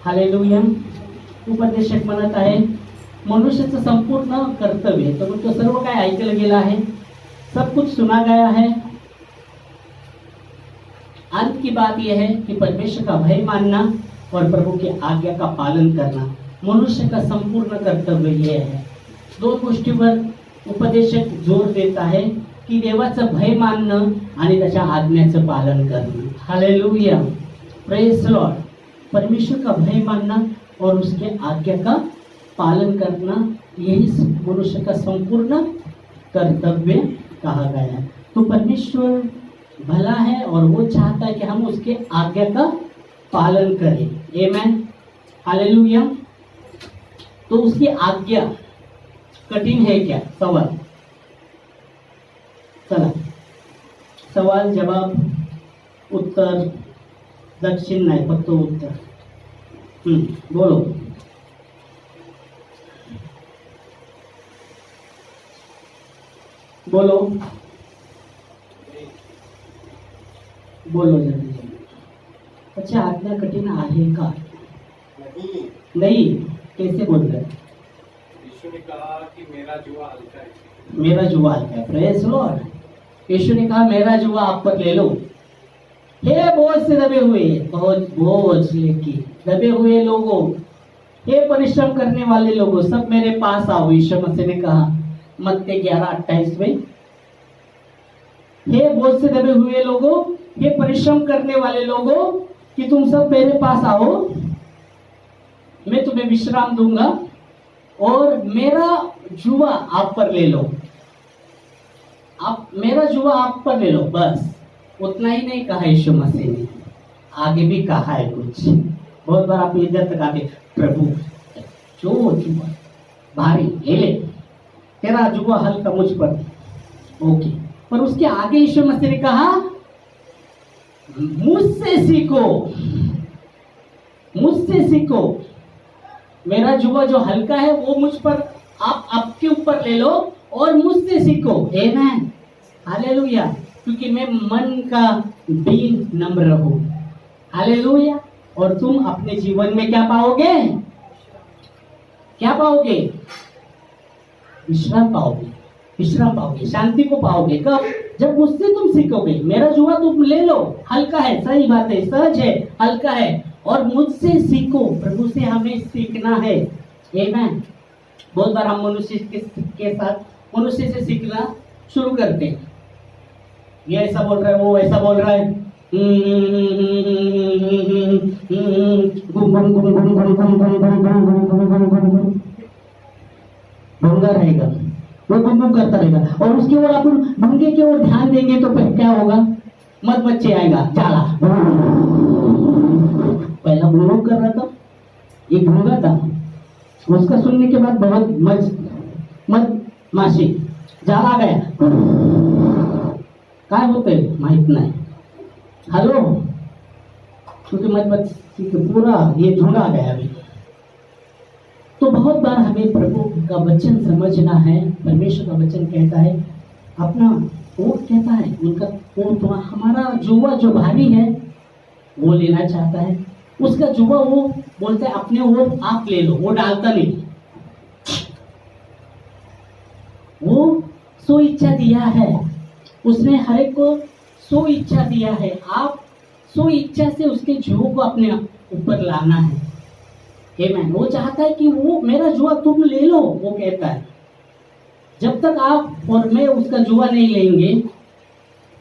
Hallelujah. उपदेशक म्हणत आहे मनुष्याचं संपूर्ण कर्तव्य, तो म्हणतो सर्व काय ऐकलं गेलं आहे, सब कुछ सुना गया है. अंत की बात यह है कि परमेश्वर का भय मानना और प्रभु की आज्ञा का पालन करना मनुष्य का संपूर्ण कर्तव्य यह है. दोन गोष्टीवर उपदेशक जोर देत आहे की देवाचं भय मानणं आणि त्याच्या आज्ञाचं पालन करणं. Hallelujah, praise Lord. परमेश्वर का भय मानना और उसके आज्ञा का पालन करना यही मनुष्य का संपूर्ण कर्तव्य कहा गया है. तो परमेश्वर भला है और वो चाहता है कि हम उसके आज्ञा का पालन करें. आमेन, हालेलुया. तो उसकी आज्ञा कठिन है क्या? सवाल. चला, सवाल जवाब उत्तर दक्षिण नाही, फक्त उत्तर. बोलो. बोलो बोलो जल्दी जल्दी. अच्छा, आज्ञा कठिन आहे का? नहीं. कैसे बोल रहे? यीशु ने कहा कि मेरा जुआ हल्का है. मेरा जुआ हल्का है. Praise Lord. यीशु ने कहा मेरा जुआ आप पर ले लो. हे बोझ से दबे हुए, बहुत बोझ लेके दबे हुए लोगों, हे परिश्रम करने वाले लोगों, सब मेरे पास आओ. यीशु मसीह ने कहा मत्ती 11:28 में, हे बोझ से दबे हुए लोगों, हे परिश्रम करने वाले लोगों, कि तुम सब मेरे पास आओ, मैं तुम्हें विश्राम दूंगा और मेरा जुआ आप पर ले लो. आप मेरा जुआ आप पर ले लो. बस उतना ही नहीं कहा यीशु मसीह ने, आगे भी कहा है कुछ. बहुत बार आप इधर तक आते, प्रभु जो जुआ भारी ले ले, तेरा जुआ हल्का मुझ पर. ओके, पर उसके आगे यीशु मसीह ने कहा मुझसे सीखो, मुझसे सीखो. मेरा जुआ जो हल्का है वो मुझ पर आप आपके ऊपर ले लो और मुझसे सीखो. आमेन, हालेलुया. क्योंकि मैं मन का दीन नम्र हूं. हालेलुया. और तुम अपने जीवन में क्या पाओगे? क्या पाओगे? विश्राम पाओगे. विश्राम पाओगे, शांति को पाओगे. कब? जब मुझसे तुम सीखोगे. मेरा जुआ तुम ले लो, हल्का है, सही बात है, सहज है, हल्का है, और मुझसे सीखो. प्रभु से हमें सीखना है. आमेन. बहुत बार हम मनुष्य के साथ मनुष्य से सीखना शुरू करते हैं. ये ऐसा बोल रहा है, वो ऐसा बोल रहा है, भंगा रहेगा, वो गुम करता रहेगा. और उसकी ओर अपन भंगे की ओर ध्यान देंगे तो फिर क्या होगा? मत बच्चे आएगा, जाला. पहला गुम कर रहा था, ये भंगा था. उसका सुनने के बाद बहुत मत माशी जाला गया. काय होतंय माहित नाही. हॅलो, क्योंकि मत पूरा ये ढूंढा गया अभी. तो बहुत बार हमें प्रभु का वचन समझना है. परमेश्वर का वचन कहता है, अपना ऊँट कहता है, उनका ऊँट हमारा जुआ जो भारी है वो लेना चाहता है. उसका जुआ वो बोलता है अपने ओर आप ले लो, वो डालता नहीं. वो सो इच्छा दिया है, उसने हर एक को सो इच्छा दिया है. आप सो इच्छा से उसके जुआ को अपने ऊपर लाना है. आमेन. वो चाहता है कि वो मेरा जुआ तुम ले लो. वो कहता है जब तक आप और मैं उसका जुआ नहीं लेंगे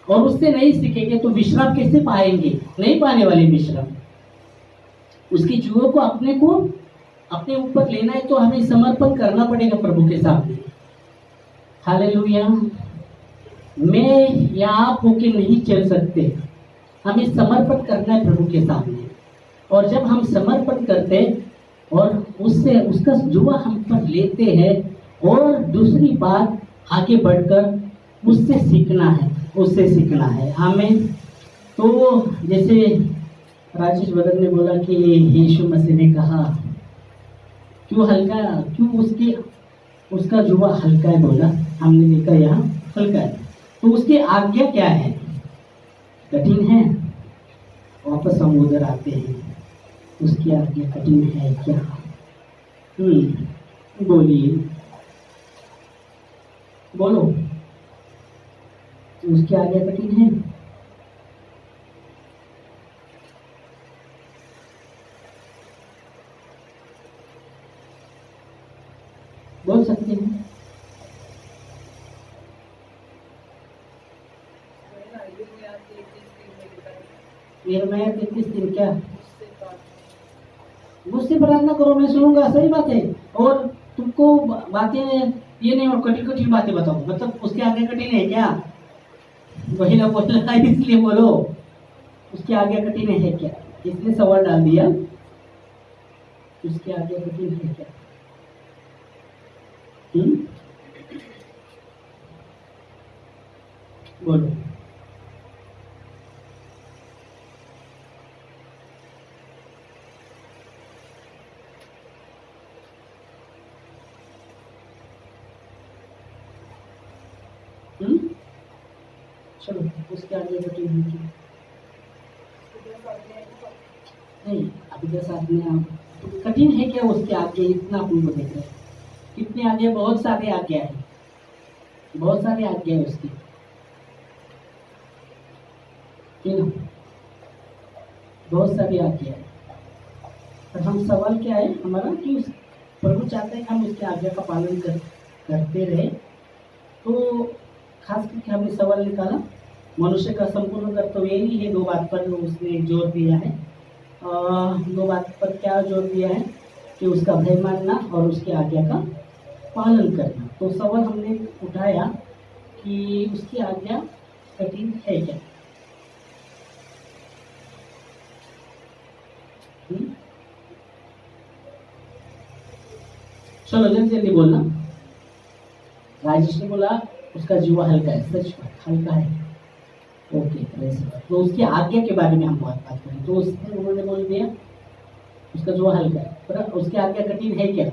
और उससे नहीं सीखेंगे तो विश्राम कैसे पाएंगे? नहीं पाने वाले विश्राम. उसकी जुआ को अपने ऊपर लेना है तो हमें समर्पण करना पड़ेगा प्रभु के सामने. हालेलुया. मैं या आप होके नहीं चल सकते. हमें समर्पण करना है प्रभु के सामने. और जब हम समर्पण करते और उससे उसका जुआ हम पर लेते हैं, और दूसरी बात आगे बढ़कर उससे सीखना है, उससे सीखना है. हमें तो जैसे राजेश भगत ने बोला कि यीशु मसीह ने कहा क्यों हल्का, क्यों उसका जुआ हल्का है बोला. हमने देखा यहाँ हल्का है. तो उसकी आज्ञा क्या है? कठिन है. वापस हम उधर आते हैं. उसकी आज्ञा कठिन है क्या? बोलिए, बोलो, उसकी आज्ञा कठिन है? बोल सकते हैं? निर्णय 33 दिन क्या? मुझसे प्रार्थना करो, मैं सुनूंगा। सही बात है। और तुमको बातें ये नहीं और कठिन कठिन बातें बताओ, मतलब उसकी आगे कठिन है क्या? वही ना बोल रहा है, इसलिए बोलो उसकी आगे कठिन है क्या? इसने सवाल डाल दिया, उसकी आगे कठिन है क्या? बोलो। चलो, उसके आगे कठिन है क्या? नहीं, अभी के साथ में आप कठिन है क्या उसके आगे? इतना अपन को देख रहे हैं, कितने आगे? बहुत सारे आज्ञा है, बहुत सारे आज्ञा है उसकी, बहुत सारी आज्ञा है। और हम सवाल क्या है हमारा कि उस प्रभु चाहते हैं कि हम उसके आज्ञा का पालन करते रहे। तो खास करके हमने सवाल निकाला, मनुष्य का संपूर्ण कर्तव्य यही है। 2 बात पर उसने जोर दिया है। 2 बात पर क्या जोर दिया है? कि उसका भय मानना और उसकी आज्ञा का पालन करना। तो सवाल हमने उठाया कि उसकी आज्ञा कठिन है क्या? चलो जल्दी जल्दी बोलना। राजेश ने बोला उसका जीवा हल्का है। सच हल्का है, ओके। तो उसकी आज्ञा के बारे में हम बात करें तो उन्होंने बोल दिया उसका जीवा हल्का है, पर उसकी आज्ञा कठिन है क्या?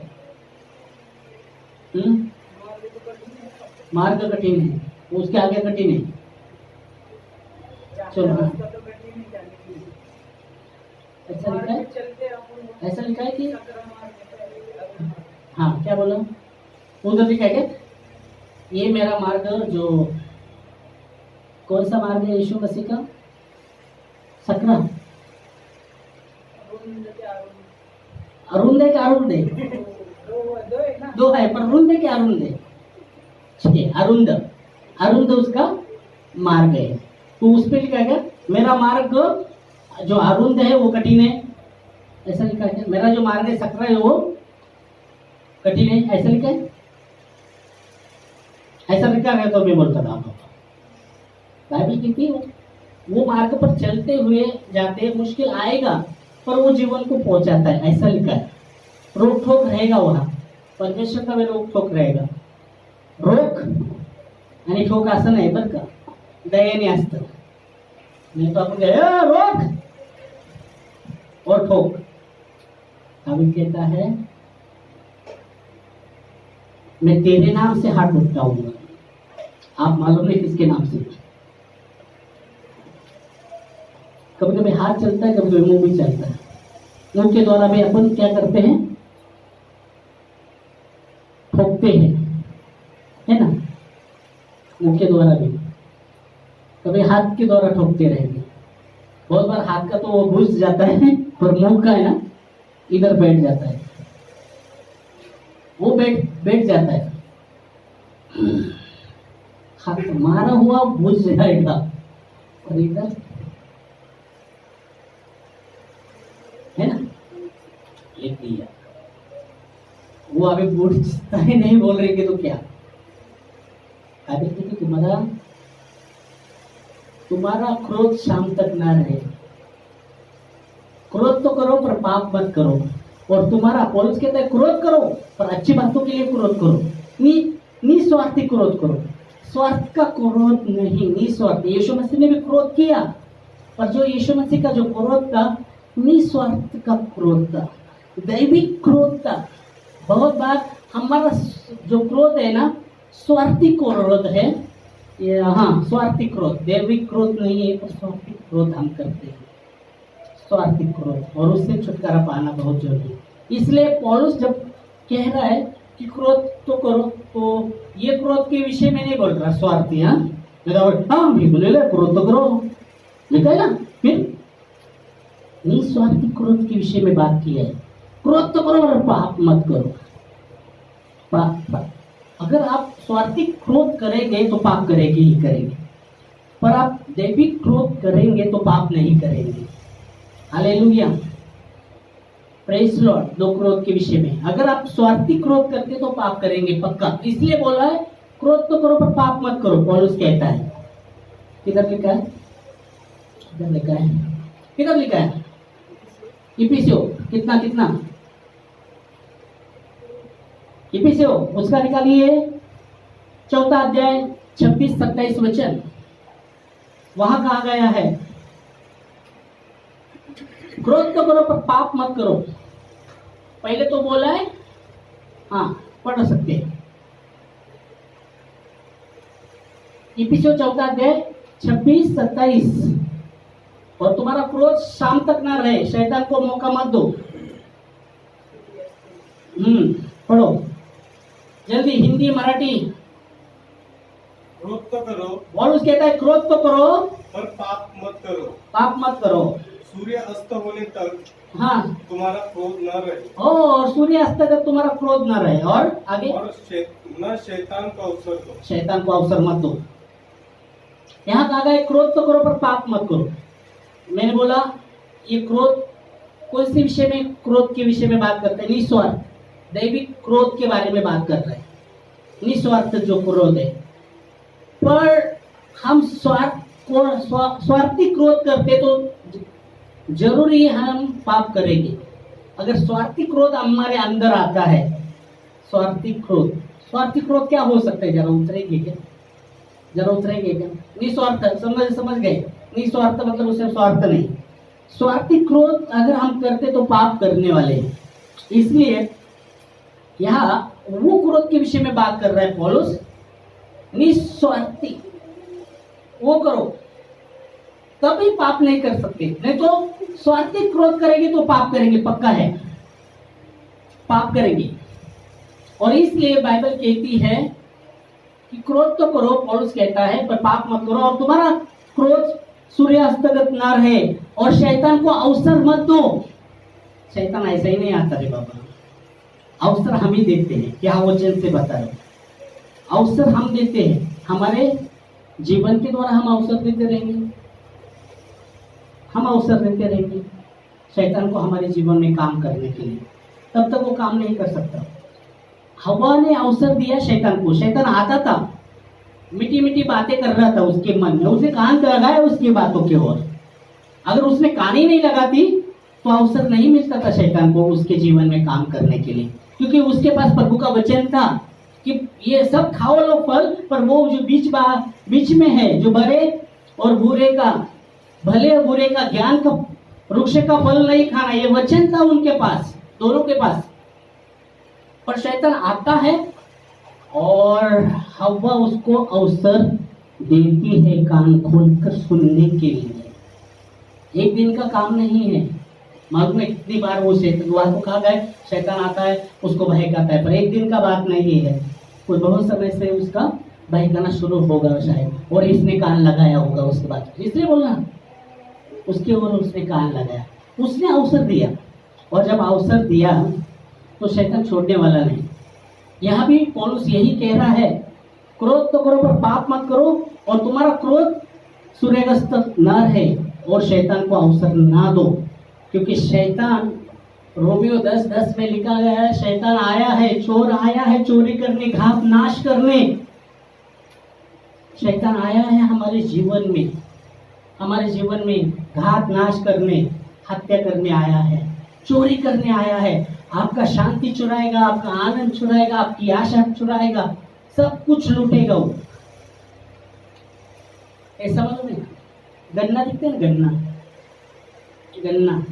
मार्ग कठिन है, वो उसके आज्ञा कठिन है। चलो, ऐसा लिखा है, ऐसा लिखा है कि हाँ, क्या बोला उधर लिखा है क्या? ये मेरा मार्ग, जो कौन सा मार्ग है यीशु मसीह का? सकरा, अरुण दे, दो है, पर रुंदे के अरुण दे, अरुंद उसका मार्ग है। तो उस पर लिखा है क्या? मेरा मार्ग जो अरुंद है वो कठिन है, ऐसा लिखा है। मेरा जो मार्ग है सकरा है वो कठिन है, ऐसा लिखा है। ऐसा लिखा है तो मैं बोलता था बाइबल कहती है वो मार्ग पर चलते हुए जाते, मुश्किल आएगा पर वो जीवन को पहुंचाता है, ऐसा लिखा है। रोक ठोक रहेगा, वहां परमेश्वर का भी रोक ठोक रहेगा। रोक आणि ठोक असं नाही बरं का, दयाने असतं। नहीं तो आपण रोक और ठोक। दाऊद कहता है मैं तेरे नाम से हाथ उठाऊंगा। आप मालूम नहीं किसके नाम से? कभी कभी हाथ चलता है, कभी कभी मुंह भी चलता है। मुंह के द्वारा भी अपन क्या करते हैं? ठोकते हैं, है ना? मुंह के द्वारा भी, कभी हाथ के द्वारा ठोकते रहेंगे। बहुत बार हाथ का तो वो घुस जाता है, पर मुंह का है ना इधर बैठ जाता है, वो बैठ जाता है। हाथ मारा हुआ घुस जाएगा और इधर, है ना? लिख दिया। वो अभी बुझता ही नहीं बोल रहे कि तो क्या कि तुम्हारा क्रोध शाम तक ना रहे। क्रोध तो करो पर पाप मत करो। और तुम्हारा पौलुस कहता है क्रोध करो पर अच्छी बातों के लिए क्रोध करो, निस्वार्थी क्रोध करो। स्वार्थ का क्रोध नहीं, निस्वार्थ। यीशु मसीह ने भी क्रोध किया, पर जो यीशु मसीह का जो क्रोध था निस्वार्थ का क्रोध था, दैविक क्रोध था। बहुत बार हमारा जो क्रोध है ना स्वार्थी क्रोध है, हाँ स्वार्थी क्रोध, दैविक क्रोध नहीं है, पर स्वार्थी क्रोध हम करते हैं। स्वार्थी क्रोध, और उससे छुटकारा पाना बहुत जरूरी है। इसलिए पौलुस जब कह रहा है कि क्रोध तो करो, तो ये क्रोध के विषय में नहीं बोल रहा स्वार्थी। हाँ बिल्कुल क्रोध तो करो लिखा है ना, फिर निस्वार्थी क्रोध के विषय में बात की है। क्रोध तो करो और पाप मत करो। पाप अगर आप स्वार्थी क्रोध करेंगे तो पाप करेंगे ही करेंगे, पर आप दैविक क्रोध करेंगे तो पाप नहीं करेंगे। Hallelujah, praise Lord. दो क्रोध के विषय में, अगर आप स्वार्थी क्रोध करते तो पाप करेंगे पक्का। इसलिए बोला है क्रोध तो करो पर पाप मत करो, पौलुस कहता है। किधर लिखा है? किधर लिखा है? किधर लिखा है? इफिसियों कितना इफिसियों उसका निकालिए 4 अध्याय 26-27 वचन। वहां कहा गया है क्रोध तो करो पर पाप मत करो। पहले तो बोला है, हाँ पढ़ सकते हैं। इफिसियों 4 अध्याय 26-27। और तुम्हारा क्रोध शाम तक ना रहे, शैतान को मौका मत दो। पढ़ो जल्दी, हिंदी मराठी। क्रोध तो करो, पौलुस कहता है क्रोध तो करो पर पाप मत करो। पाप मत करो। सूर्य अस्त होने तक हाँ तुम्हारा क्रोध न रहे, और सूर्य अस्त तक तुम्हारा क्रोध न रहे। और आगे, और न शैतान को अवसर दो। शैतान को अवसर मत दो। यहाँ कहा गया क्रोध तो करो पर पाप मत करो। मैंने बोला ये क्रोध कौन से विषय में? क्रोध के विषय में बात करते हैं, निस्वार्थ दैविक क्रोध के बारे में बात कर रहे हैं। निस्वार्थ जो क्रोध है, पर हम स्वार्थी क्रोध करते तो जरूरी है हम पाप करेंगे। अगर स्वार्थी क्रोध हमारे अंदर आता है, स्वार्थी क्रोध क्या हो सकता है? जरा उतरेंगे क्या? निस्वार्थ समझ गए? निस्वार्थ मतलब उससे स्वार्थ नहीं। स्वार्थी क्रोध अगर हम करते तो पाप करने वाले हैं। इसलिए यहाँ वो क्रोध के विषय में बात कर रहा है पौलुस। निस्वार्थी वो करो तभी पाप नहीं कर सकते, नहीं तो स्वार्थी क्रोध करेंगे तो पाप करेंगे, पक्का है पाप करेंगे। और इसलिए बाइबल कहती है कि क्रोध तो करो, पौलुस कहता है, पर पाप मत करो। और तुम्हारा क्रोध सूर्यास्तगत ना रहे, और शैतान को अवसर मत दो। शैतान ऐसा ही नहीं आता रे बाबा, अवसर हम ही देते हैं। क्या वचन से बता रहे? अवसर हम देते हैं, हमारे जीवन के द्वारा हम अवसर देते रहेंगे, शैतान को हमारे जीवन में काम करने के लिए। तब तक वो काम नहीं कर सकता। हवा ने अवसर दिया शैतान को। शैतान आता था, मीठी मीठी बातें कर रहा था उसके मन में, उसने कान लगाया उसकी बातों की ओर। अगर उसने कान ही नहीं लगाती तो अवसर नहीं मिलता था शैतान को उसके जीवन में काम करने के लिए, क्योंकि उसके पास प्रभु का वचन था कि ये सब खाओ लो फल, पर वो जो बीच में है, जो भले और बुरे का ज्ञान का वृक्ष का फल नहीं खाना, ये वचन था उनके पास, दोनों के पास। पर शैतान आता है और हव्वा उसको अवसर देती है कान खोलकर सुनने के लिए। एक दिन का काम नहीं है, मालूम है कितनी बार वो शैतान को कहा गया शैतान आता है उसको बहकाता है, पर एक दिन का बात नहीं है। कोई बहुत समय से उसका बहकाना शुरू होगा शायद, और इसने कान लगाया होगा उसके बाद, इसलिए बोलना उसके ऊपर उसने कान लगाया, उसने अवसर दिया। और जब अवसर दिया तो शैतान छोड़ने वाला नहीं। यहाँ भी पौलुस यही कह रहा है, क्रोध तो करो पर पाप मत करो, और तुम्हारा क्रोध सूर्यास्त न रहे, और शैतान को अवसर ना दो। क्योंकि शैतान, रोमियो 10:10 में लिखा गया है, शैतान आया है, चोर आया है चोरी करने, घात नाश करने। शैतान आया है हमारे जीवन में घात नाश करने, हत्या करने आया है, चोरी करने आया है। आपका शांति चुराएगा, आपका आनंद चुराएगा, आपकी आशा चुराएगा, सब कुछ लूटेगा वो। ऐसा मालूम है? गन्ना दिखते हैं, गन्ना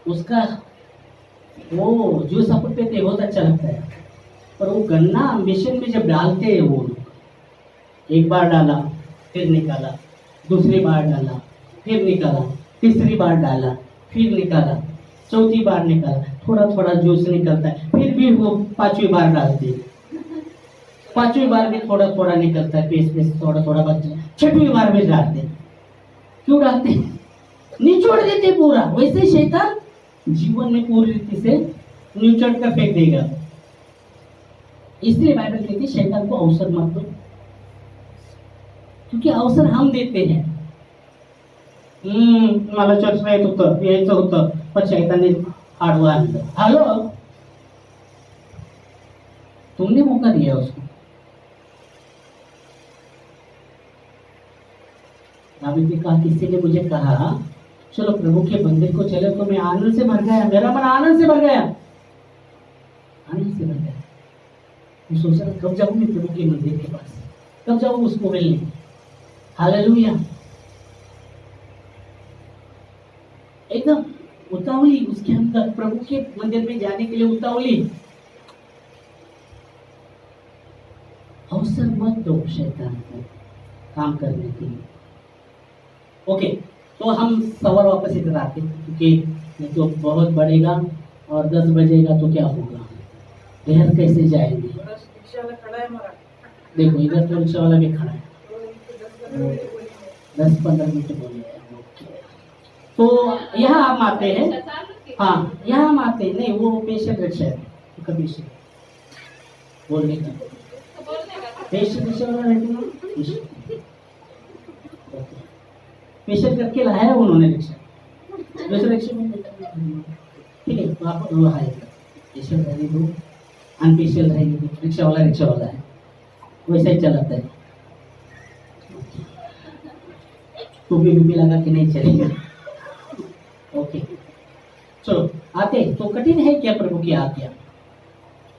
उसका वो जूस अपन पीते बहुत अच्छा लगता है, पर वो गन्ना मिशन में जब डालते हैं वो लोग, एक बार डाला फिर निकाला, दूसरी बार डाला फिर निकाला, तीसरी बार डाला, फिर निकाला, चौथी बार निकाला, थोड़ा थोड़ा जूस निकलता है, फिर भी वो पांचवी बार डालती है, पांचवी बार भी थोड़ा थोड़ा निकलता है, पीस पीस थोड़ा थोड़ा बचता है, छठवीं बार भी डालते हैं। क्यों डालते हैं? निचोड़ देते पूरा। वैसे शैतान जीवन में पूरी रीति से निचोड़ कर फेंक देगा। इसलिए बाइबल कहती है शैतान को अवसर मत दो, क्योंकि अवसर हम देते हैं। मला चर्चला येत होतं, यायचं होतं, पण शैतानने आडवा आणलं। हॅलो, तुमने मौका दिया उसको। दाऊद ने कहा, किसी ने मुझे कहा चलो प्रभु के मंदिर को चले, तो मैं आनंद से भर गया, मेरा मन आनंद से भर गया, आनंद से भर गया। मैं सोच रहा कब जाऊं मैं प्रभु के मंदिर के पास, कब जाऊं उसको मिलने। हालेलुया। एकदम उतावली उसके अंदर, प्रभु के मंदिर में जाने के लिए उतावली। अवसर मत दो शैतान को काम करने के लिए। ओके, तो हम सवाल वापस इधर आते हैं, क्योंकि ये तो बहुत बढ़ेगा और 10 बजेगा तो क्या होगा, घर कैसे जाएंगे। देखो इधर तो रिक्शा वाला भी खड़ा है, 10-15 मिनट बोले। तो यहाँ हम आते हैं, हाँ यहाँ हम आते हैं। नहीं, वो पेशेंट रिक्शा है, कभी से बोलने का पेशेंट रिक्शा वाला रहते ना, पेशेंट करके लाया है उन्होंने रिक्शा, दूसरे रिक्शे में ठीक है। तो आप वो आएगा, पेशेंट रहेगी दो, अनपेशेंट रहेगी दो, रिक्शा वाला है, वैसा ही चलाता है। टोपी भी लगा के नहीं चलेगा। ओके, चलो आते। तो कठिन है क्या प्रभु की आज्ञा?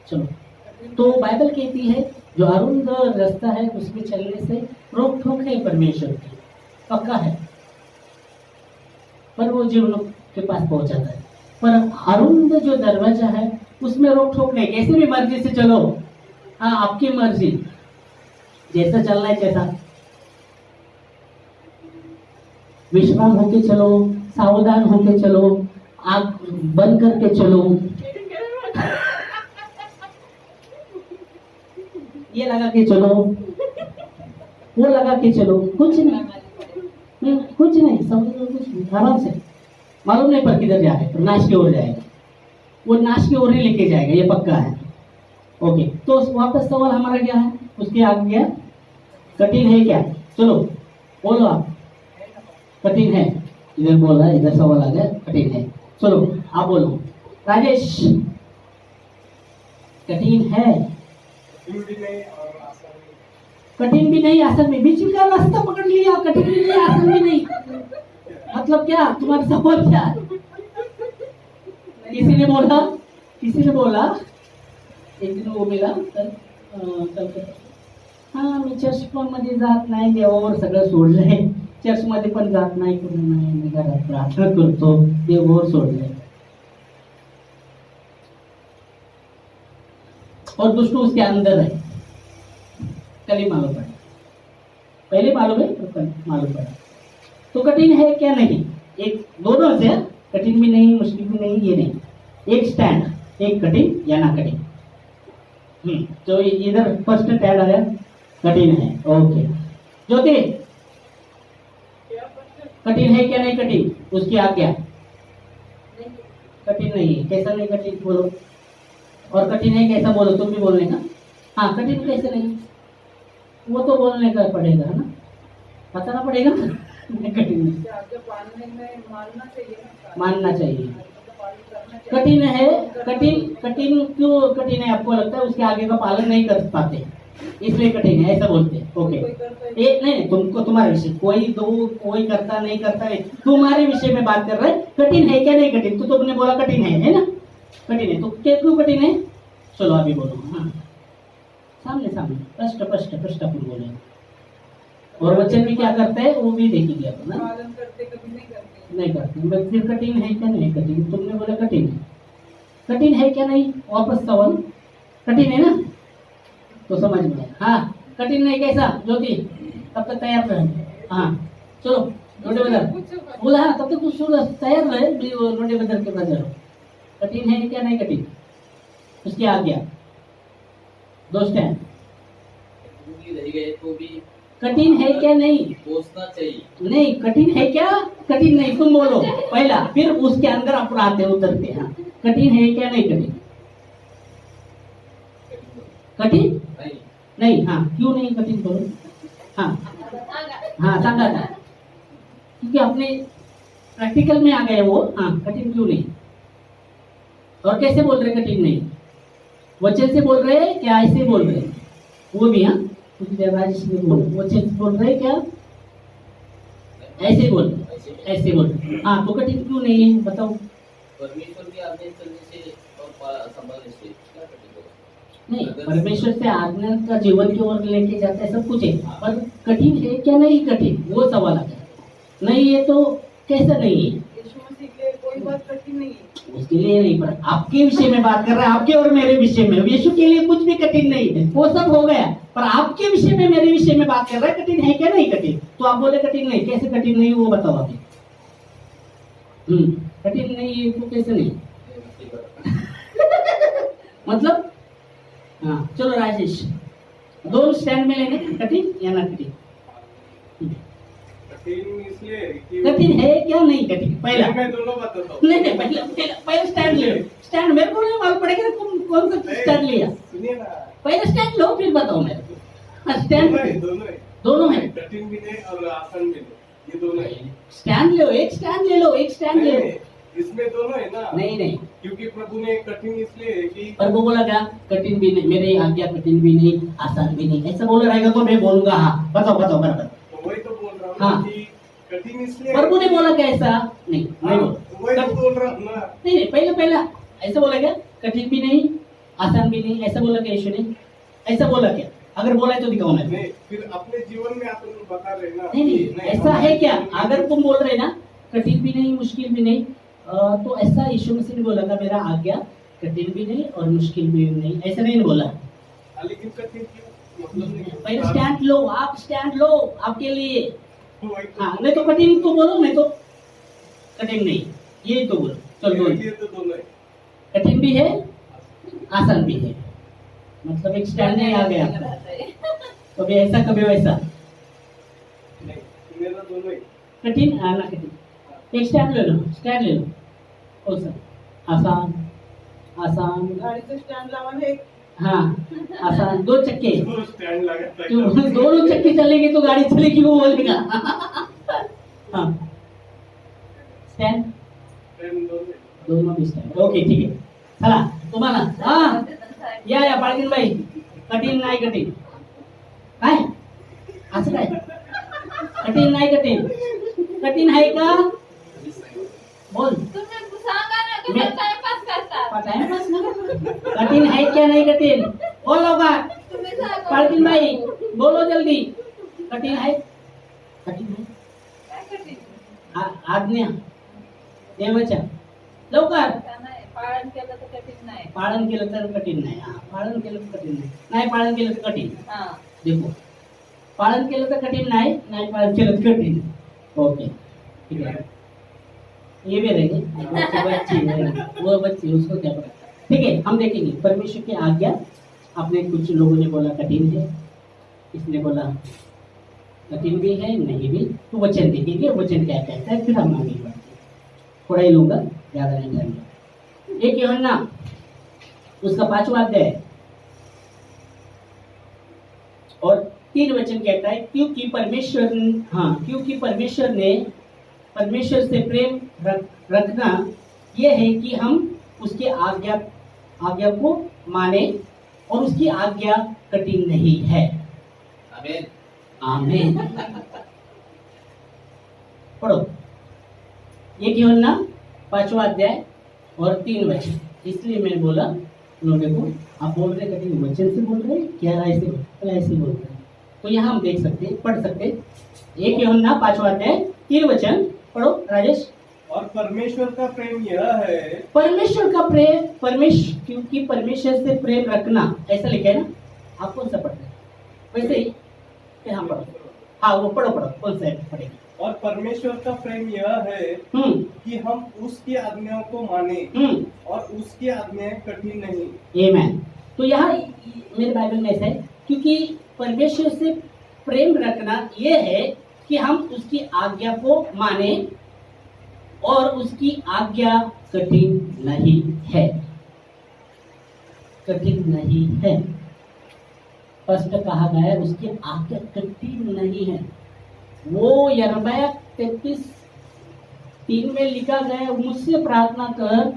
चलो, तो बाइबल कहती है जो अरुंद रास्ता है उसमें चलने से रोक ठोक है परमेश्वर की, पक्का है, पर वो जीवन के पास पहुंचाता है। पर अरुंद जो दरवाजा है उसमें रोक ठोक नहीं, कैसे भी मर्जी से चलो। हाँ, आपकी मर्जी, जैसा चलना है जैसा, विश्राम होके चलो, सावधान होके चलो, आग बंद करके चलो, ये लगा के चलो, वो लगा के चलो, कुछ नहीं, कुछ नहीं, समझो कुछ नहीं, आराम से। मालूम नहीं पर किधर जा रहे, तो नाश की ओर जाएगा, वो नाश की ओर ही लेके जाएगा, ये पक्का है। ओके, तो वापस सवाल हमारा क्या है, उसके आगे क्या, कठिन है क्या? चलो बोलो आप, कठिन है। इधर बोल रहा है, इधर सवाल आ गया, कठिन है। चलो आप बोलो, राजेश, कठिन है? कठिन भी नहीं, आसान भी, बीच का रास्ता पकड़ लिया, कठिन भी नहीं, आसान भी नहीं, मतलब क्या तुम्हारा सवाल क्या है? किसी ने बोला एक दिन वो मिला तर हाँ मी चर्च पण मध्ये जात नाही, देवावर सगळं सोडलंय, चर्च मध्ये पण जात नाही, कुठे नाही, मी घरात प्रार्थना करतो, देवावर सोडलंय। और दुष्ट उसके अंदर है, कल ही मालूम पड़ा, पहले मालूम है तो कल मालूम पड़ा। तो कठिन है क्या? नहीं, एक दोनों से, कठिन भी नहीं मुश्किल भी नहीं, ये नहीं, एक स्टैंड, एक कठिन या ना कठिन। तो इधर फर्स्ट स्टैंड आ गया, कठिन है। ओके ज्योति, कठिन है क्या? नहीं कठिन, उसकी आज्ञा कठिन नहीं है। कैसा नहीं कठिन बोलो, और कठिन है कैसा बोलो, तुम भी बोलने का। हाँ, कठिन कैसे नहीं, वो तो बोलने का पड़ेगा, है ना, बताना पड़ेगा। कठिन नहीं, मानना चाहिए। कठिन है, कठिन क्यों कठिन है आपको लगता है? उसके आगे का पालन नहीं कर पाते, इसलिए कठिन है, ऐसा बोलते हैं। ओके, एक नहीं, तुमको तुम्हारे विषय, कोई करता नहीं करता है, तुम्हारे विषय में बात कर रहा है। कठिन है क्या? नहीं कठिन, तो तुमने बोला कठिन है ना, कठिन है, तो क्यों कठिन है? चलो अभी बोलो। हाँ, सामने स्पष्ट अपन बोले। और वचन भी क्या करता है वो भी देखेंगे अपन, नहीं करते। फिर कठिन है क्या? नहीं कठिन, तुमने बोला कठिन है, कठिन है क्या? नहीं, वापस सवाल, कठिन है ना, तो समझ में। हाँ, कठिन नहीं कैसा? ज्योति तब तक तैयार रहे। हाँ चलो रोटी बाजार बोला हाँ, तब तक कुछ तैयार रहे भी वो रोटी बाजार के बाजार कठिन है क्या नहीं कठिन उसकी आज्ञा दोस्त है रह गए तो भी कठिन है क्या नहीं सोचना चाहिए। नहीं कठिन है क्या कठिन नहीं तुम बोलो पहला फिर उसके अंदर अपनाते उतरते हैं कठिन है क्या नहीं कठिन कठिन नहीं नहीं हाँ क्यों नहीं कठिन बोलो हाँ हाँ सांगा था क्योंकि अपने प्रैक्टिकल में आ गए वो हाँ कठिन क्यों नहीं और कैसे बोल रहे कठिन नहीं वचन से बोल रहे हैं क्या ऐसे बोल रहे हैं वो भी हाँ क्योंकि देवराज ने वचन से बोल रहे हैं क्या ऐसे बोल ऐसे बोल हाँ तो कठिन क्यों नहीं है बताओ परमेश्वर की आज्ञा चलने से और संभालने से क्या कठिन होगा? नहीं परमेश्वर से आज्ञा का जीवन की ओर लेके जाता है सब कुछ है पर कठिन है क्या नहीं कठिन वो सवाल आता है नहीं है तो कैसा नहीं है यीशु मसीह के लिए कोई बात कठिन नहीं है। उसके लिए नहीं पर आपके विषय में बात कर रहे हैं आपके और मेरे विषय में यीशु के लिए कुछ भी कठिन नहीं है वो सब हो गया पर आपके विषय में मेरे विषय में बात कर रहे हैं कठिन है क्या नहीं कठिन तो आप बोले कठिन नहीं कैसे कठिन नहीं वो बताओ अभी कठिन नहीं है वो कैसे नहीं मतलब हाँ चलो राजेश दोनों स्टैंड में लेंगे कठिन या ना कठिन कठिन इसलिए कि कठिन है क्या नहीं कठिन पहला मैं दोनों बताता हूँ। नहीं नहीं पहले स्टैंड ले स्टैंड मेरे को नहीं मालूम पड़ेगा कौन सा स्टैंड लिया सुनिए ना पहले स्टैंड लो फिर बताओ मेरे को स्टैंड दोनों है दोनों है कठिन भी नहीं और आसान भी नहीं ये दोनों है स्टैंड ले लो एक स्टैंड ले लो एक स्टैंड ले लो नहीं, इसमें दोनों है ना नहीं नहीं क्योंकि प्रभु ने कठिन इसलिए है कि पर वो बोला क्या कठिन भी नहीं मेरे आज्ञा कठिन भी नहीं आसान भी नहीं ऐसा बोल रहेगा तो मैं बोलूंगा हाँ बताओ बताओ बराबर तो वही तो बोल रहा हूँ हाँ। ना कि कठिन इसलिए प्रभु ने बोला क्या ऐसा नहीं हाँ, नहीं वही तो बोला बोल रहा हूँ ना नहीं नहीं पहला ऐसा बोला क्या कठिन भी नहीं आसान भी नहीं ऐसा बोला क्या यीशु ने ऐसा बोला क्या अगर बोला है तो दिखाओ मैं नहीं फिर अपने जीवन में आप लोग बता रहे ना नहीं कि नहीं ऐसा हम- है क्या अगर तुम बोल रहे ना कठिन भी नहीं मुश्किल भी नहीं तो ऐसा यीशु मसीह ने बोला था मेरा आज्ञा कठिन भी नहीं और मुश्किल भी नहीं ऐसा नहीं बोला लेकिन कठिन क्यों मतलब नहीं पहले स्टैंड लो आप स्टैंड लो आपके लिए वही तो- हाँ नहीं तो कठिन तो बोलो नहीं तो कठिन नहीं ये तो बोलो चल बोलो ये तो दोनों है कठिन भी है आसान भी है मतलब एक स्टैंड नहीं आ गया आपका कभी ऐसा कभी वैसा नहीं मेरा दोनों ही कठिन ना कठिन एक स्टैंड ले लो कौन सा आसान आसान गाडीचं स्टँड लावायला एक हाँ आसान दो चक्के दो स्टैंड लगा था तो दोनों चक्के चलेंगे तो गाड़ी चलेगी वो बोलेगा हाँ स्टैंड स्टैंड दोनों है। दोनों भी स्टैंड ओके ठीक है चला तुम्हाला हाँ या बाळकीनबाई कठीण नाही कठीण काय असं काय कठीण नाही कठीण कठीण आहे का बोल तुम्ही सांगा ना मी- कसं टाइमपास करता टाइमपास ना कठीण है क्या नहीं कठीण बोल लवकर तुम्ही सांगा बाळकीन भाई बोलो जल्दी कठीण है कठीण है काय कठीण आज्ञा देवाच्या लवकर का नाही पालन केलं तर कठीण नाही पालन केलं तर कठीण नाही हा पालन केलं तर कठीण नाही नाही पालन केलं तर कठीण हा देखो पालन केलं तर कठीण नाही नहीं पालन केलं तर कठीण ओके ठीक है ये भी रहेंगे बच्ची है, वो बच्ची उसको क्या पता ठीक है हम देखेंगे परमेश्वर की आज्ञा अपने कुछ लोगों ने बोला कठिन है इसने बोला कठिन भी है नहीं भी तो वचन देखेंगे वचन क्या कहता है फिर हम आगे बढ़ते हैं थोड़ा ही लूंगा ज्यादा नहीं जाएंगे एक यूहन्ना उसका 5वां अध्याय और 3 वचन कहता है क्योंकि परमेश्वर ने परमेश्वर से प्रेम रखना यह है कि हम उसके आज्ञा को माने और उसकी आज्ञा कठिन नहीं है आमीन आमीन पढ़ो एक यूहन्ना 5वां अध्याय और 3 वचन इसलिए मैंने बोला उन्होंने को आप बोल रहे कठिन वचन से बोल रहे हैं क्या ऐसे बोल रहे हैं तो यहाँ हम देख सकते हैं पढ़ सकते हैं एक यूहन्ना 5वां अध्याय 3 वचन पढ़ो राजेश और परमेश्वर का प्रेम यह है परमेश्वर का प्रेम क्योंकि परमेश्वर से प्रेम रखना ऐसा लिखा है ना आप कौन सा पढ़ते हैं वैसे ही फिर हम पढ़ो हाँ वो पढ़ो कौन सा है पढ़ेंगे और परमेश्वर का प्रेम यह है हम्म कि हम उसकी आज्ञाओं को माने हम्म और उसकी आज्ञाएं कठिन नहीं। आमेन। तो यहाँ मेरे बाइबल में ऐसा है, क्योंकि परमेश्वर से प्रेम रखना ये है कि हम उसकी आज्ञा को माने और उसकी आज्ञा कठिन नहीं है, कठिन नहीं है। स्पष्ट कहा गया है उसकी आज्ञा कठिन नहीं है। वो यिर्मयाह 33:3 में लिखा गया है, मुझसे प्रार्थना कर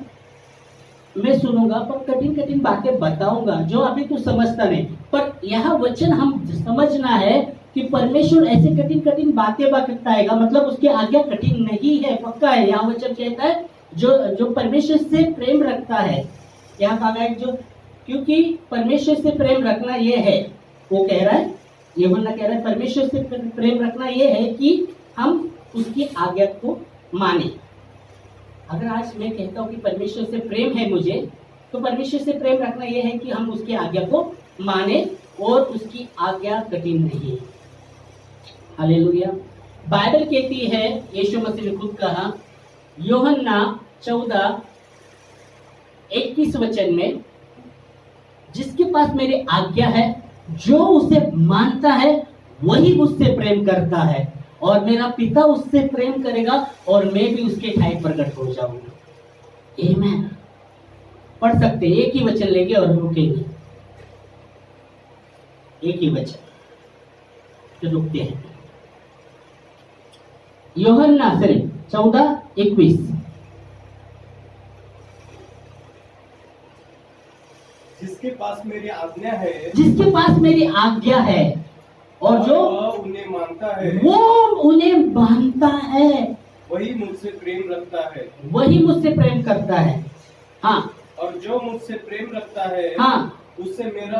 मैं सुनूंगा पर कठिन कठिन बातें बताऊंगा जो अभी तू समझता नहीं। पर यह वचन हम समझना है कि परमेश्वर ऐसे कठिन कठिन बातें बताएगा, मतलब उसकी आज्ञा कठिन नहीं है, पक्का है। यह वचन कहता है जो परमेश्वर से प्रेम रखता है, यहाँ कहा है जो, क्योंकि परमेश्वर से प्रेम रखना ये है, वो कह रहा है, यूहन्ना कह रहा है परमेश्वर से प्रेम रखना ये है कि हम उसकी आज्ञा को माने। अगर आज मैं कहता हूँ कि परमेश्वर से प्रेम है मुझे, तो परमेश्वर से प्रेम रखना यह है कि हम उसकी आज्ञा को माने और उसकी आज्ञा कठिन नहीं है। हालेलुया। बाइबल कहती है, यीशु मसीह ने खुद कहा यूहन्ना 14:21 वचन में, जिसके पास मेरी आज्ञा है जो उसे मानता है वही मुझसे प्रेम करता है और मेरा पिता उससे प्रेम करेगा और मैं भी उसके ठाई प्रकट हो जाऊंगा। आमीन। पढ़ सकते, एक ही वचन लेंगे और रुकेंगे, एक ही वचन तो रुकते हैं। यूहन्ना 14:21, जिसके पास मेरी आज्ञा है, जिसके पास मेरी आज्ञा है और जो वह उन्हें मानता है, वो उन्हें मानता है वही मुझसे प्रेम रखता है। वही मुझसे प्रेम करता है। हाँ, और जो मुझसे प्रेम रखता है, हाँ, उससे मेरा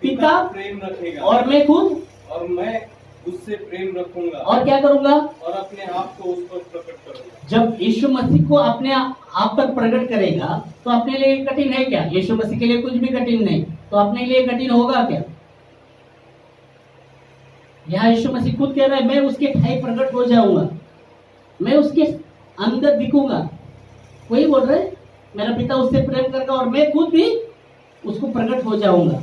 पिता प्रेम रखेगा और मैं खुद और मैं उससे प्रेम रखूंगा और क्या करूंगा, और अपने आप को उस पर प्रकट करूंगा। जब यीशु मसीह को अपने आप पर प्रकट करेगा तो अपने लिए कठिन है क्या? यीशु मसीह के लिए कुछ भी कठिन नहीं, तो अपने लिए कठिन होगा क्या? यहाँ यीशु मसीह खुद कह रहा है मैं उसके ठाई प्रकट हो जाऊंगा, मैं उसके अंदर दिखूंगा। वही बोल रहे हैं मेरा पिता उससे प्रेम करेगा और मैं खुद भी उसको प्रकट हो जाऊंगा।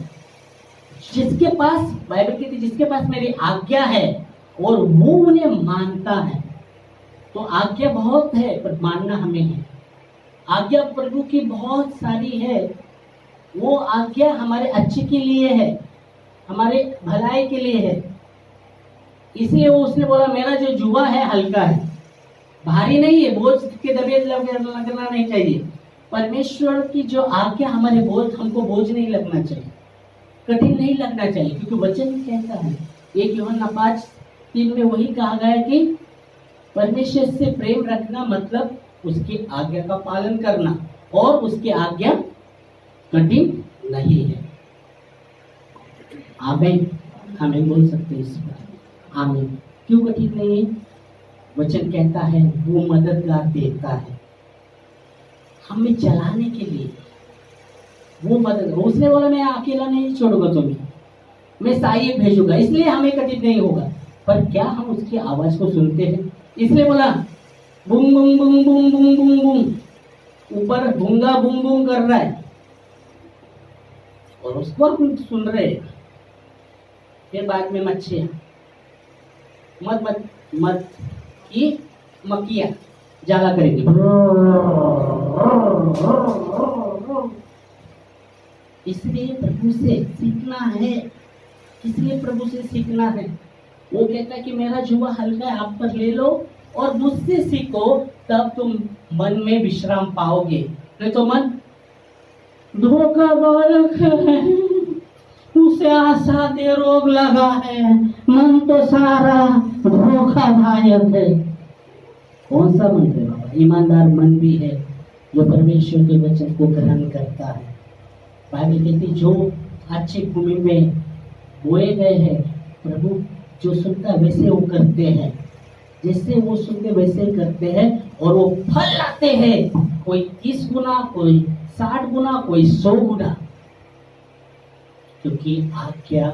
जिसके पास, बाइबल कहती है जिसके पास मेरी आज्ञा है और वो उन्हें मानता है। तो आज्ञा बहुत है पर मानना हमें है। आज्ञा प्रभु की बहुत सारी है, वो आज्ञा हमारे अच्छे के लिए है, हमारे भलाई के लिए है। इसलिए वो उसने बोला मेरा जो जुआ है हल्का है, भारी नहीं है, बोझ के दबे लगना नहीं चाहिए। परमेश्वर की जो आज्ञा हमारे बोझ, हमको बोझ नहीं लगना चाहिए, कठिन नहीं लगना चाहिए, क्योंकि वचन कहता है 1 यूहन्ना 5:3 में वही कहा गया है कि परमेश्वर से प्रेम रखना मतलब उसकी आज्ञा का पालन करना और उसकी आज्ञा कठिन नहीं है। आमीन। हमें बोल सकते हैं इस पर आमीन। क्यों कठिन नहीं है? वचन कहता है वो मददगार देता है हमें चलाने के लिए, वो मदद। उसने बोला मैं अकेला नहीं छोड़ूंगा तुम्हें, मैं सहायक भेजूंगा, इसलिए हमें कठिन नहीं होगा। पर क्या हम उसकी आवाज को सुनते हैं? इसलिए बोला boom boom boom boom boom boom boom, ऊपर भूंगा बूम बूम कर रहा है और उसको हम सुन रहे हैं। फिर बाद में मच्छियां मत मत मत की मक्खियां जाला करेंगे, इसलिए प्रभु से सीखना है, इसलिए प्रभु से सीखना है। वो कहता है कि मेरा जुआ हल्का है, आप पर ले लो और मुझसे सीखो, तब तुम मन में विश्राम पाओगे। नहीं तो मन धोखाबाज है, उसे आशा दे रोग लगा है, मन तो सारा धोखाबाज है। कौन सा मन है बाबा? ईमानदार मन भी है जो परमेश्वर के वचन को ग्रहण करता है। बाइबल कहती जो अच्छी भूमि में बोए गए हैं, प्रभु जो सुनता है वैसे वो करते हैं, जैसे वो सुनते वैसे ही करते हैं और वो फल लाते हैं, कोई 30 गुना, कोई 60 गुना, कोई 100 गुना, क्योंकि आज्ञा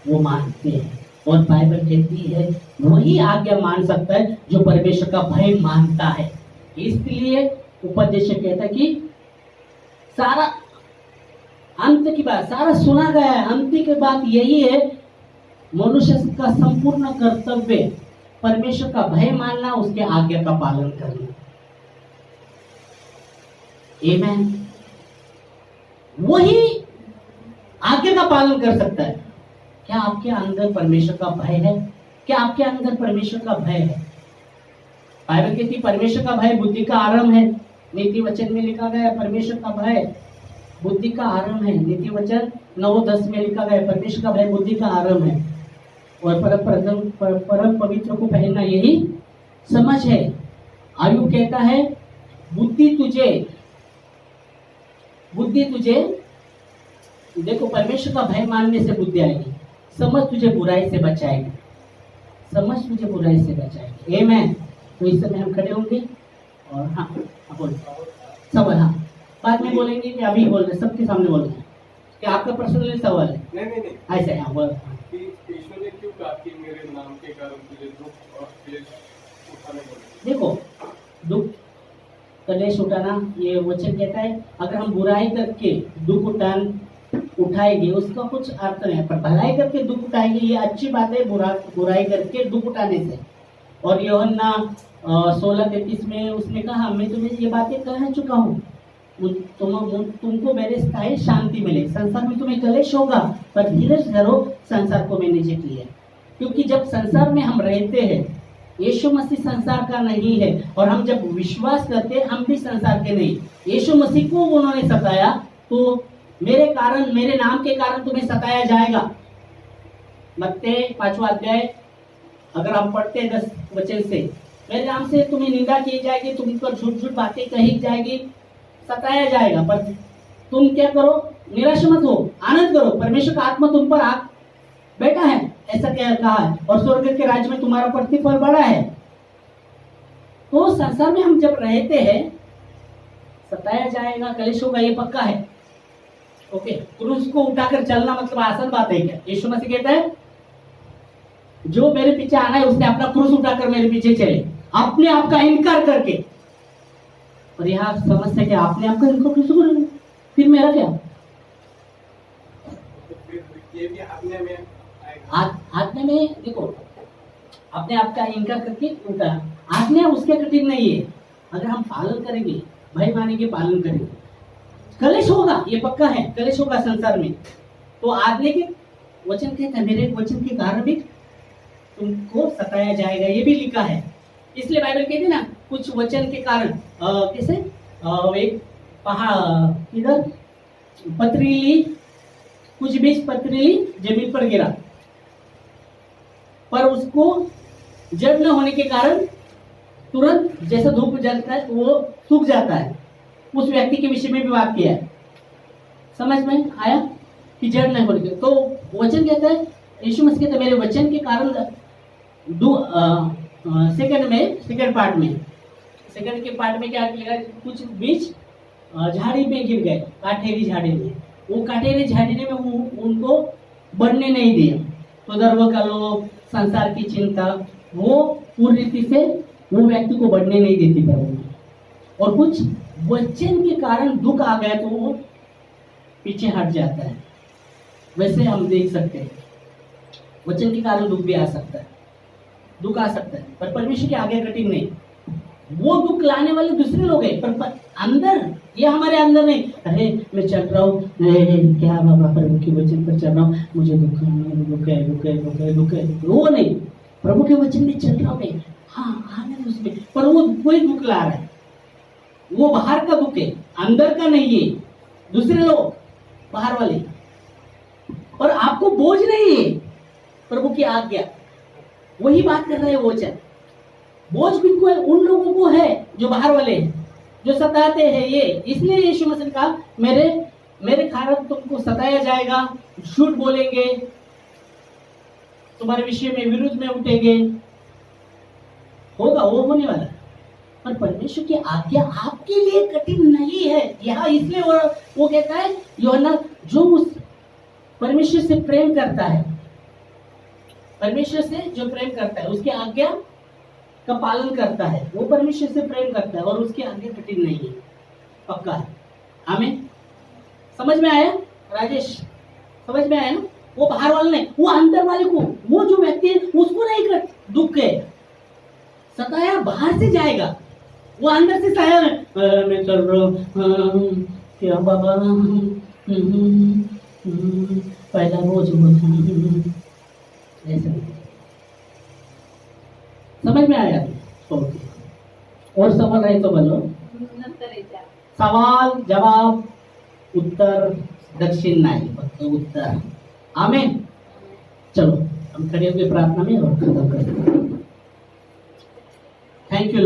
वो मानते हैं। और बाइबल कहती है वही आज्ञा मान सकता है जो परमेश्वर का भय मानता है। इसलिए उपदेशक कहता है कि सारा अंत की बात सारा सुना गया है, अंत की बात यही है, मनुष्य का संपूर्ण कर्तव्य परमेश्वर का भय मानना, उसके आज्ञा का पालन करना। आमेन। वही आज्ञा का पालन कर सकता है। क्या आपके अंदर परमेश्वर का भय है? क्या आपके अंदर परमेश्वर का भय है? बाइबल कहती परमेश्वर का भय बुद्धि का आरंभ है। नीति वचन में लिखा गया परमेश्वर का भय बुद्धि का आरंभ है। नीति वचन 9:10 में लिखा गया परमेश्वर का भय बुद्धि का आरंभ है और परम पवित्र को पहनना यही समझ है। आयुब कहता है बुद्धि तुझे देखो, परमेश्वर का भय मानने से बुद्धि आएगी, समझ तुझे बुराई से बचाएगी, समझ तुझे बुराई से बचाएगी। आमेन। तो इस समय हम खड़े होंगे और हाँ बोलो सवाल। हाँ बाद में बोलेंगे कि अभी बोल रहे, सबके सामने बोल रहे हैं कि आपका पर्सनल सवाल है? नहीं ऐसे हाँ बोल। कि ईश्वर ने क्यों कहा कि मेरे नाम के कारण तुझे दुख और क्लेश उठाने पड़े? देखो, दुख कलेश उठाना ये वचन कहता है अगर हम बुराई करके दुख उठाएंगे उसका कुछ अर्थ नहीं है, पर भलाई करके दुख उठाएंगे ये अच्छी बात है, बुराई करके दुख उठाने से। और यूहन्ना 16:33 में उसने कहा मैं तुम्हें ये बातें कह चुका हूँ, तुमको मेरे स्थायी शांति मिले, संसार में तुम्हें कलेश होगा पर धीरज धरो, संसार को मैंने जीत लिया। क्योंकि जब संसार में हम रहते हैं, यीशु मसीह संसार का नहीं है और हम जब विश्वास करते हैं हम भी संसार के नहीं। यीशु मसीह को उन्होंने सताया तो मेरे कारण, मेरे नाम के कारण तुम्हें सताया जाएगा। मत्ती 5वां अध्याय अगर हम पढ़ते हैं 10 वचन से, मेरे नाम से तुम्हें निंदा की जाएगी, तुम पर झूठ बातें कही जाएगी, सताया जाएगा, पर तुम क्या करो, निराश मत हो, आनंद करो, परमेश्वर का आत्मा तुम पर आ बैठा है, ऐसा क्या कहा है, और स्वर्ग के राज्य में तुम्हारा प्रतिफल बड़ा है। तो संसार में हम जब रहते हैं सताया जाएगा, कलेश होगा, ये पक्का है। ओके, क्रूस को उठाकर चलना मतलब आसान बात है क्या? यीशु मसीह कहता है जो मेरे पीछे आना है उसने अपना क्रूस उठाकर मेरे पीछे चले, अपने आप का इनकार करके। और यहाँ समस्या क्या, आपने आपका इनकार क्रूस करेंगे, फिर मेरा क्या? तो फिर ये भी आज्ञा में आज्ञा में देखो, अपने आप का इनकार करके उनका आज्ञा उसके कठिन नहीं है। अगर हम पालन करेंगे, भय मानेंगे, पालन करेंगे, कलेश होगा, ये पक्का है, कलेश होगा संसार में। तो आज्ञा के वचन कहते हैं मेरे वचन के कारण भी तुमको सताया जाएगा, ये भी लिखा है। इसलिए बाइबल कहती है ना कुछ वचन के कारण कैसे एक पहाड़ इधर पथरीली, कुछ बीज पथरीली जमीन पर गिरा, पर उसको जड़ न होने के कारण तुरंत जैसा धूप जलता है वो सूख जाता है। उस व्यक्ति के विषय में भी बात किया है, समझ में आया कि जड़ नहीं होने के। तो वचन कहता है, यीशु मसीह कहता है मेरे वचन के कारण सेकंड के पार्ट में क्या किया, कुछ बीज झाड़ी में गिर गए, काटेरी झाड़ी में। वो काटेरी झाड़ी में उनको बढ़ने नहीं दिया। तो धर्म का लोभ, संसार की चिंता, वो पूरी रीति से वो व्यक्ति को बढ़ने नहीं देती प्रभु। और कुछ वचन के कारण दुख आ गया तो वो पीछे हट जाता है। वैसे हम देख सकते हैं वचन के कारण दुख भी आ सकता है, दुख आ सकता है, पर परमेश्वर के आगे कठिन नहीं। वो दुख लाने वाले दूसरे लोग हैं, पर अंदर ये हमारे अंदर नहीं। अरे मैं चल रहा हूँ, क्या बाबा प्रभु के वचन पर चल रहा हूँ, मुझे दुख है, वो नहीं, प्रभु के वचन में चल रहा हूँ, हाँ आनंद उसमें, पर वो कोई दुख ला रहा है, वो बाहर का दुख है, अंदर का नहीं है, दूसरे लोग बाहर वाले। और आपको बोझ नहीं है, प्रभु की आज्ञा, वही बात कर रहे हैं वचन। बोझ किनको है? उन लोगों को है जो बाहर वाले हैं, जो सताते हैं। ये इसलिए यीशु मसीह ने कहा मेरे कारण तुमको सताया जाएगा, झूठ बोलेंगे, तुम्हारे विषय में विरुद्ध में उठेंगे, होगा, वो होने वाला। पर परमेश्वर की आज्ञा आपके लिए कठिन नहीं है। यहाँ इसलिए वो कहता है यूहन्ना, जो उस परमेश्वर से प्रेम करता है, परमेश्वर से जो प्रेम करता है उसकी आज्ञा का पालन करता है वो परमेश्वर से प्रेम करता है और उसकी आज्ञा कठिन नहीं है, पक्का है। आमीन। समझ में आया राजेश? समझ में आया ना? वो बाहर वाले नहीं, वो अंदर वाले को, वो जो व्यक्ति है उसको नहीं कर दुख है, सताया बाहर से जाएगा, वो अंदर से सताया मैं चल रहा हूँ क्या बाबा पहला रोज होता ऐसा। समझ में आया? और सवाल है तो बोलो। नंतर विचार. सवाल जवाब उत्तर दक्षिण नाही, फक्त उत्तर। आमीन। चलो हम खड़े होकर प्रार्थना में और खत्म करते हैं। Thank you.